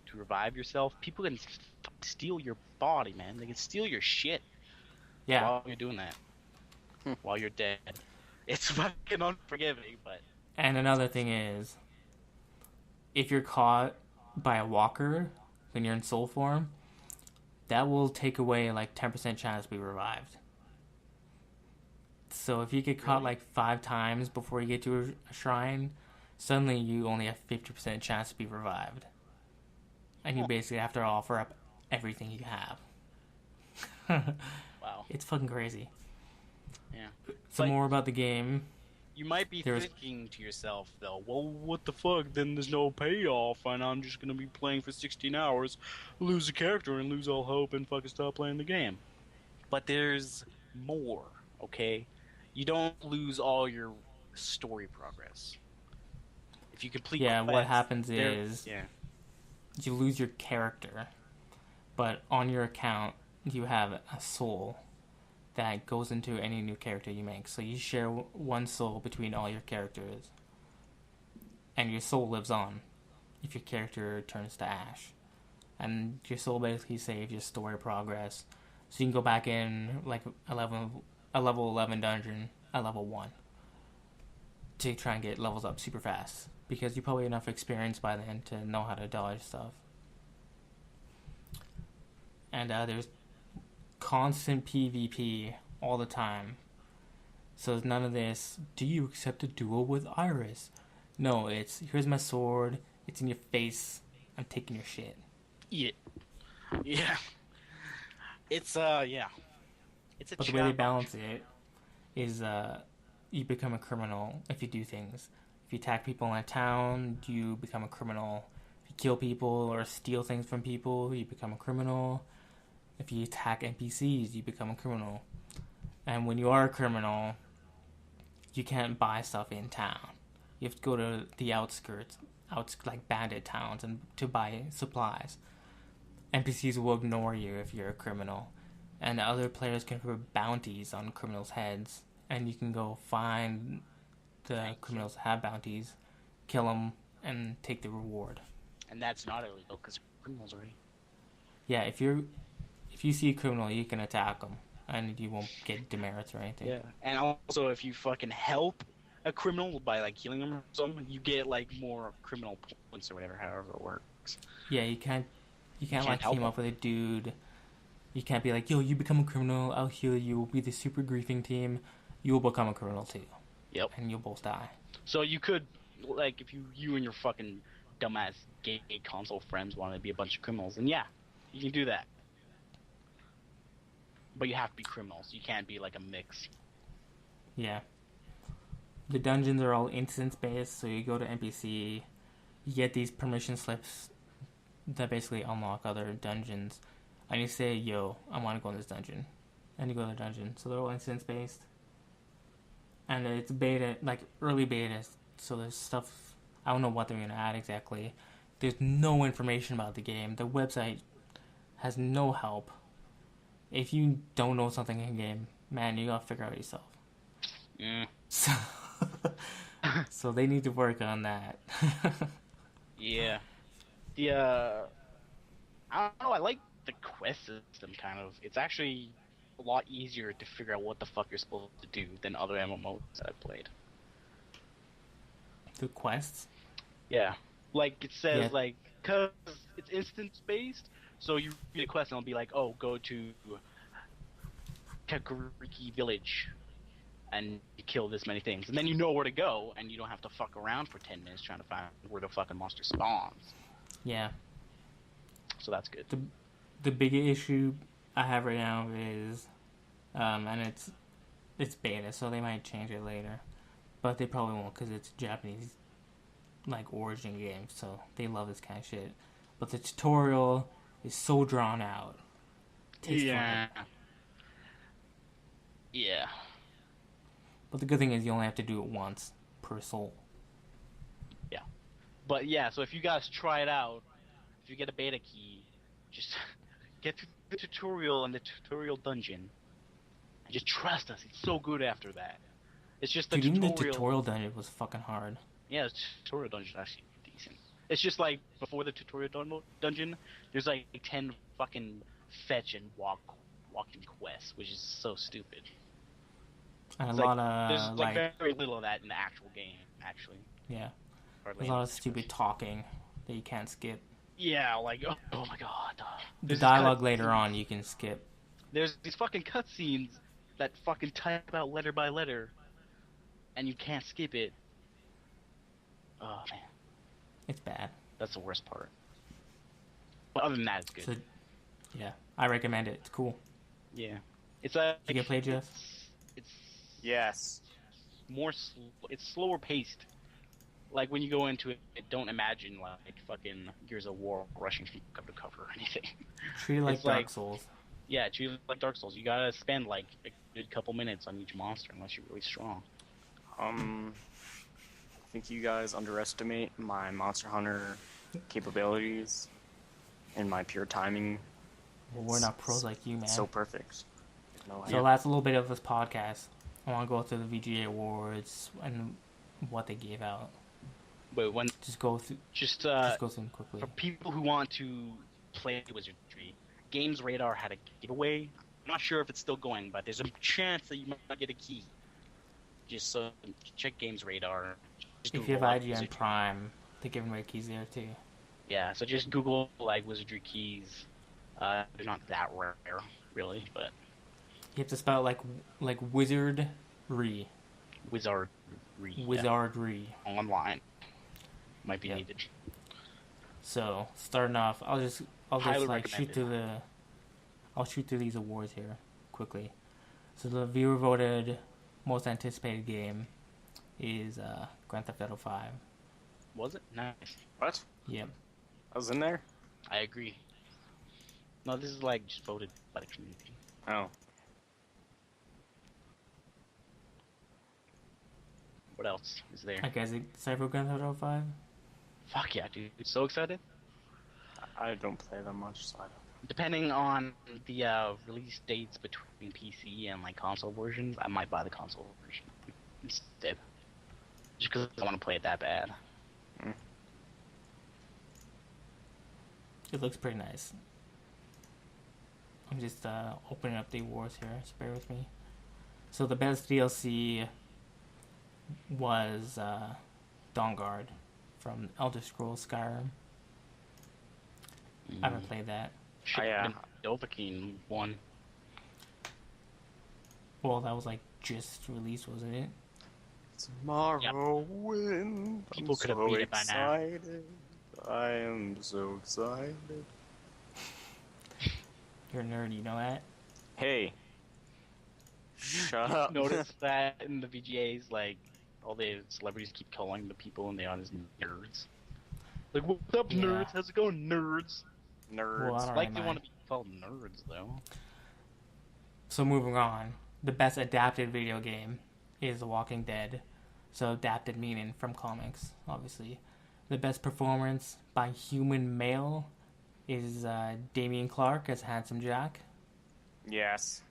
to revive yourself, people can steal your body, man. They can steal your shit Yeah. while you're doing that. While you're dead. It's fucking unforgiving, but And another thing is, if you're caught by a walker when you're in soul form, that will take away like 10% chance to be revived. So if you get caught like 5 times before you get to a shrine, suddenly you only have 50% chance to be revived. And you basically have to offer up everything you have. wow. It's fucking crazy. Yeah. Some But- more about the game. You might be There's- thinking to yourself, though, well, what the fuck? Then there's no payoff, and I'm just gonna be playing for 16 hours, lose a character, and lose all hope, and fucking stop playing the game. But there's more, okay? You don't lose all your story progress. If you complete Yeah, what quests, happens there- is yeah, you lose your character, but on your account you have a soul that goes into any new character you make. So you share one soul between all your characters, and your soul lives on if your character turns to ash. And your soul basically saves your story progress, so you can go back in like a level 11 dungeon at level 1 to try and get levels up super fast, because you probably have enough experience by then to know how to dodge stuff. And there's constant PvP all the time. So there's none of this, do you accept a duel with Iris? No, it's, here's my sword, it's in your face, I'm taking your shit. yeah, yeah. It's yeah. It's a But the way they challenge. balance it is you become a criminal if you do things. If you attack people in a town, you become a criminal. If you kill people or steal things from people, you become a criminal. If you attack NPCs, you become a criminal. And when you are a criminal, you can't buy stuff in town. You have to go to the outskirts, like bandit towns, and to buy supplies. NPCs will ignore you if you're a criminal. And other players can put bounties on criminals' heads, and you can go find the criminals that have bounties, kill them, and take the reward. And that's not illegal because criminals already. Yeah, if you see a criminal, you can attack them, and you won't get demerits or anything. Yeah, and also if you fucking help a criminal by like healing them or something, you get like more criminal points or whatever, however it works. Yeah, you can't can't like help team up with a dude. You can't be like, yo, you become a criminal, I'll heal you, we'll be the super griefing team. You will become a criminal too. Yep. And you'll both die. So you could, like, if you and your fucking dumbass gay console friends wanted to be a bunch of criminals, then yeah, you can do that. But you have to be criminals. You can't be like a mix. Yeah. The dungeons are all instance-based, so you go to NPC, you get these permission slips that basically unlock other dungeons, and you say, yo, I want to go in this dungeon. And you go to the dungeon. So they're all instance-based. And it's beta, like early beta, so there's stuff, I don't know what they're going to add exactly. There's no information about the game. The website has no help. if you don't know something in game, man, you gotta figure out yourself. Mm. So, so they need to work on that. Yeah. The I don't know. I like the quest system kind of. It's actually a lot easier to figure out what the fuck you're supposed to do than other MMOs that I've played. The quests. Yeah. Like it says Yeah. like cuz it's instance based, so you read a quest and it'll be like, "Oh, go to Kakariki village and kill this many things." And then you know where to go and you don't have to fuck around for 10 minutes trying to find where the fucking monster spawns. Yeah. So that's good. The big issue I have right now is, and it's beta, so they might change it later, but they probably won't because it's Japanese, like origin game, so they love this kind of shit. But the tutorial is so drawn out. Takes Yeah. forever. Yeah. But the good thing is you only have to do it once per soul. But yeah, so if you guys try it out, if you get a beta key, just get to the tutorial and the tutorial dungeon. And just trust us, it's so good after that. It's just the Dude, even tutorial. the tutorial dungeon was fucking hard. Yeah, the tutorial dungeon is actually decent. It's just like before the tutorial dungeon, there's like 10 fucking fetch and walking quests, which is so stupid. And It's a like, lot there's of, like very little of that in the actual game, actually. yeah, Hardly there's a lot any. of stupid talking that you can't skip. Yeah, like, oh my god. The There's dialogue cutscenes. later on you can skip. There's these fucking cutscenes that fucking type out letter by letter, and you can't skip it. Oh man, It's bad. that's the worst part. But other than that, it's good. So, yeah, I recommend it. It's cool. Yeah, it's a. You can play, Jeff? It's Yes. more. It's slower paced. Like when you go into it, don't imagine like fucking Gears of War rushing from cover to cover or anything. Treat it like It's Dark like- Souls. Yeah, treat it like Dark Souls. You gotta spend like a good couple minutes on each monster unless you're really strong. I think you guys underestimate my Monster Hunter capabilities and my pure timing. Well, we're not pros like you, man. So perfect. No, So that's a little bit of this podcast. I want to go through the VGA awards and what they gave out. But when Just go through. just Just go through them quickly. for people who want to play Wizardry, Games Radar had a giveaway. I'm not sure if it's still going, but there's a chance that you might get a key. Just so check Games Radar. Just If you have Google, like, IGN Wizardry. Prime, they're giving away keys there too. Yeah, so just Google like Wizardry keys. They're not that rare, really, but You have to spell it like wizardry. Wizardry. Wizardry. Yeah, online might be Yep. needed. So starting off, I'll just Highly like shoot recommended. I'll shoot through these awards here quickly. So the viewer voted most anticipated game is Grand Theft Auto 5. Was it? Nice. What? Yep. I was in there? I agree. No, this is like just voted by the community. Oh. What else is there? I guys excited for Grand Theft Auto 5? Fuck yeah, dude. So excited. I don't play them much, so I don't. Depending on the release dates between PC and like console versions, I might buy the console version instead. Just because I want to play it that bad. It looks pretty nice. I'm just opening up the awards here, so bear with me. So the best DLC was Dawnguard from Elder Scrolls Skyrim. I haven't played that. Should yeah. have been Dovahkiin one. Well, that was like just released, wasn't it? Tomorrow when People I'm could have so beat it by now. excited. I am so excited. You're a nerd, you know that? Hey. Shut up. Notice that in the VGAs, like all the celebrities keep calling the people in the audience nerds. Like, what's up, Yeah. nerds? How's it going, nerds? Nerds. Well, I don't Like know, they want to man. be called nerds, though. So moving on, the best adapted video game is The Walking Dead. So adapted meaning from comics, obviously. The best performance by human male is Damian Clark as Handsome Jack. Yes.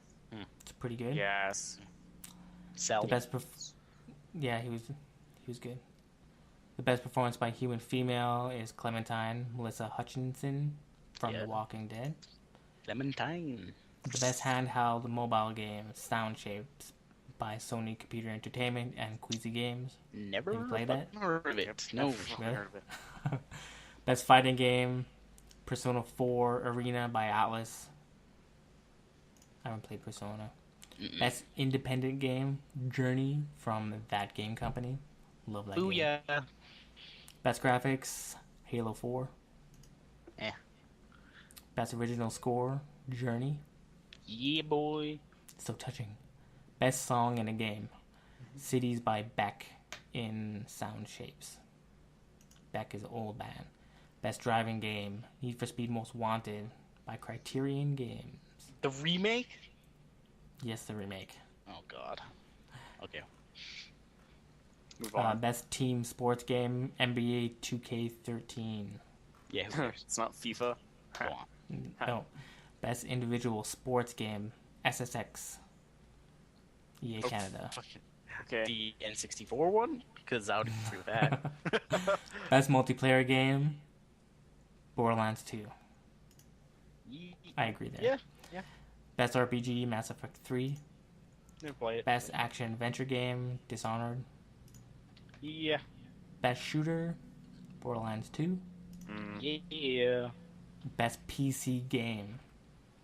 It's pretty good. Yes. Sally. The best yeah, he was good. The best performance by human female is Clementine Melissa Hutchinson from Yeah. The Walking Dead. Clementine. The best handheld mobile game, Sound Shapes, by Sony Computer Entertainment and Queasy Games. Never Have you played that? heard of it. No. Really? Heard of it. Best fighting game, Persona 4 Arena by Atlas. I haven't played Persona. Mm-mm. Best independent game, Journey from That Game Company. Love that game. Booyah. Best graphics, Halo 4. Eh. Best original score, Journey. Yeah, boy. So touching. Best song in a game, Cities by Beck in Sound Shapes. Beck is an old band. Best driving game, Need for Speed Most Wanted by Criterion Games. The remake? Yes, the remake. Oh, God. Okay. Move on. Best team sports game, NBA 2K13. Yeah, who cares? It's not FIFA. Go on. No. Best individual sports game, SSX. EA Oh, Canada. Fucking Okay. the N64 one? Because I would agree with that. Best multiplayer game, Borderlands 2. I agree there. Yeah, yeah. Best RPG, Mass Effect 3. Never play it. Best action adventure game, Dishonored. Yeah. Best shooter, Borderlands 2. Yeah. Best PC game.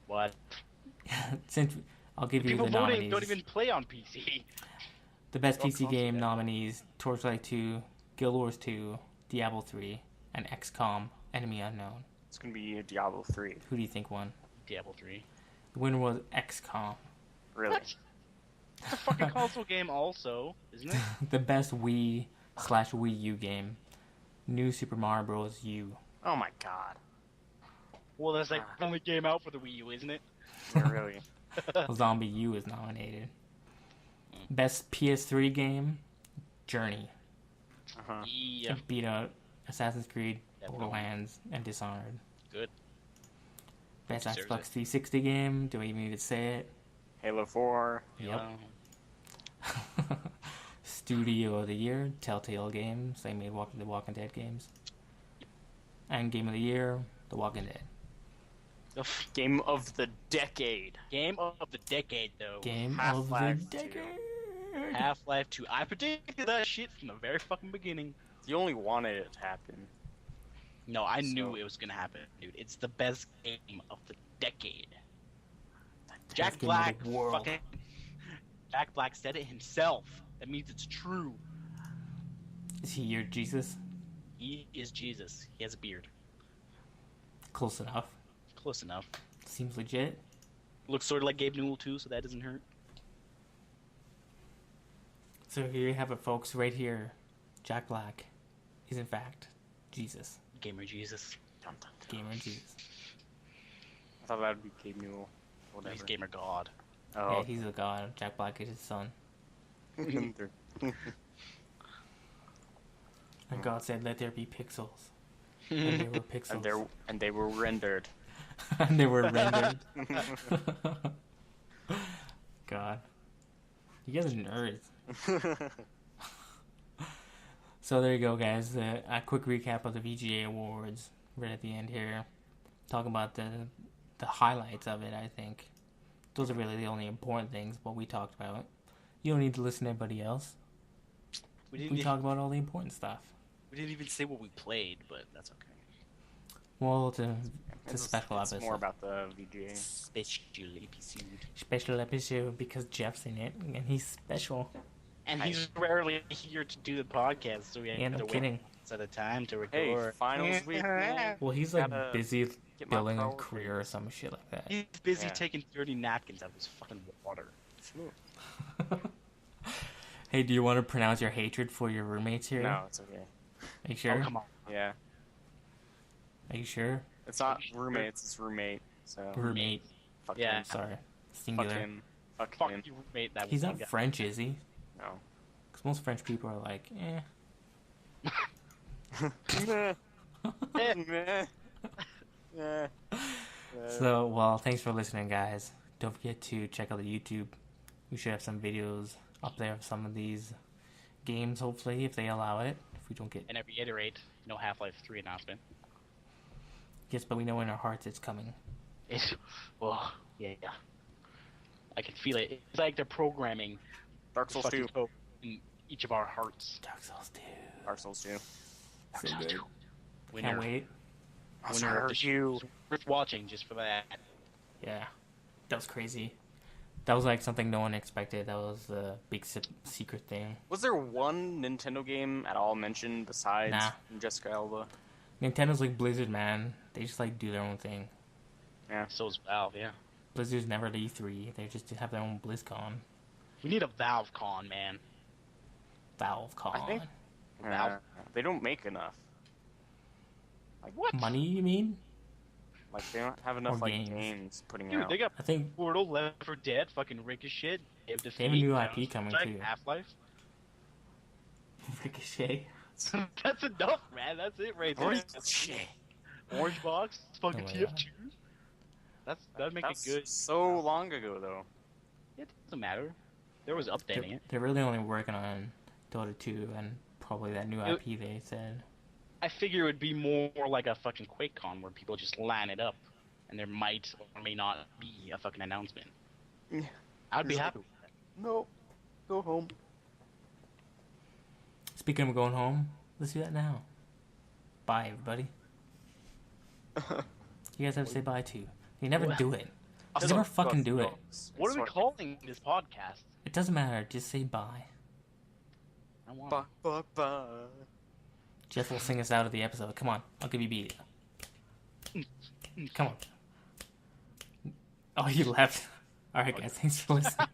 What? Since I'll give you People the voting nominees. don't even play on PC. The best Oh, PC game yeah. nominees: Torchlight 2, Guild Wars 2, Diablo 3, and XCOM: Enemy Unknown. It's gonna be Diablo 3. Who do you think won? Diablo 3. The winner was XCOM. Really? What? It's a fucking console game also, isn't it? The best Wii/Wii U game: New Super Mario Bros. U. Oh my god. Well, that's like the only game out for the Wii U, isn't it? Yeah, really. Zombie U is nominated. Best PS3 game: Journey. Uh-huh. Yeah. It beat out Assassin's Creed, Definitely. Borderlands, and Dishonored. Good. Best Deserves Xbox 360 game. Do I even need to say it? Halo 4. Yep. Studio of the Year, Telltale Games. They made The Walking Dead games. And Game of the Year, The Walking Dead. Game of the decade. Game of the decade, though. Game Half-Life of the 2. decade. Half-Life 2. I predicted that shit from the very fucking beginning. You only wanted it to happen. No, I knew So- it was gonna happen, dude. It's the best game of the decade. Best Jack game of Black the world. fucking Jack Black said it himself. That means it's true. Is he your Jesus? He is Jesus. He has a beard. Close enough. Close enough. Seems legit. Looks sort of like Gabe Newell too, so that doesn't hurt. So here you have it, folks. Right here, Jack Black is in fact Jesus. Gamer Jesus. Dun, dun, dun. Gamer Jesus. I thought that would be Gabe Newell. Whatever. He's Gamer God. Yeah, Oh. he's a god. Jack Black is his son. They're- And God said, "Let there be pixels." And there were pixels. and they were rendered. And they were rendered. God. You guys are nerds. So there you go, guys. A quick recap of the VGA Awards right at the end here. Talk about the highlights of it, I think. Those are really the only important things, what we talked about. You don't need to listen to anybody else. We talk about all the important stuff. We didn't even say what we played, but that's okay. Well, it's a special It's episode. more about the VGA. Special episode. Special episode because Jeff's in it, and he's special. And he's rarely here to do the podcast, so we Yeah, have no to kidding. wait at a time to Hey, record. finals week, man. Well, he's like Gotta busy get my building a priorities. career or some shit like that. He's busy Yeah. taking 30 napkins out of his fucking water. Hey, do you want to pronounce your hatred for your roommates here? No, it's okay. Are you sure? Oh, come on. Yeah. Are you sure? It's not roommates, it's roommate. So Roommate. fuck Yeah. him. Sorry. Fuck Singular. him. Fuck Fuck him. you, roommate. That He's one not guy. French, is he? No. Because most French people are like, eh. Yeah. So, well, thanks for listening, guys. don't forget to check out the YouTube. We should have some videos up there of some of these games, hopefully, if they allow it. If we don't get... And I reiterate, no Half-Life 3 announcement. Yes, but we know in our hearts it's coming. Well, yeah. I can feel it. It's like they're programming Dark Souls fucking 2. code in each of our hearts. Dark Souls 2. Dark Souls 2. So Souls good. 2. Can't wait. Winner of the show. It's worth watching just for that. Yeah. That was crazy. That was like something no one expected. That was a big secret thing. Was there one Nintendo game at all mentioned besides Jessica Alba? Nintendo's like Blizzard, man. They just like do their own thing. Yeah. So is Valve, yeah. Blizzard's never at E3. They just have their own BlizzCon. We need a Valve con, man. ValveCon. I think they don't make enough. Like what? Money, you mean? Like they don't have enough Or like games. games putting Dude, out. they got I think Portal, Left 4 Dead, fucking Ricochet. they have a new IP coming too. Half-Life. Ricochet. That's enough, man. That's it right there. Shit. Orange Box, fucking Oh my TF2. That'd make That's it good. so long ago though. It doesn't matter. There was updating it. They're really only working on Dota 2 and probably that new IP they said. I figure it would be more like a fucking QuakeCon where people just line it up, and there might or may not be a fucking announcement. Yeah. I'd be happy with that. No. Go home. Speaking of going home, let's do that now. Bye, everybody. You guys have to say bye too. You never do it. You never fucking do it. What are we calling this podcast? It doesn't matter. Just say bye. I want. Bye, bye, bye. Jeff will sing us out of the episode. Come on. I'll give you a beat. Come on. Oh, you left. Alright, guys. Thanks for listening.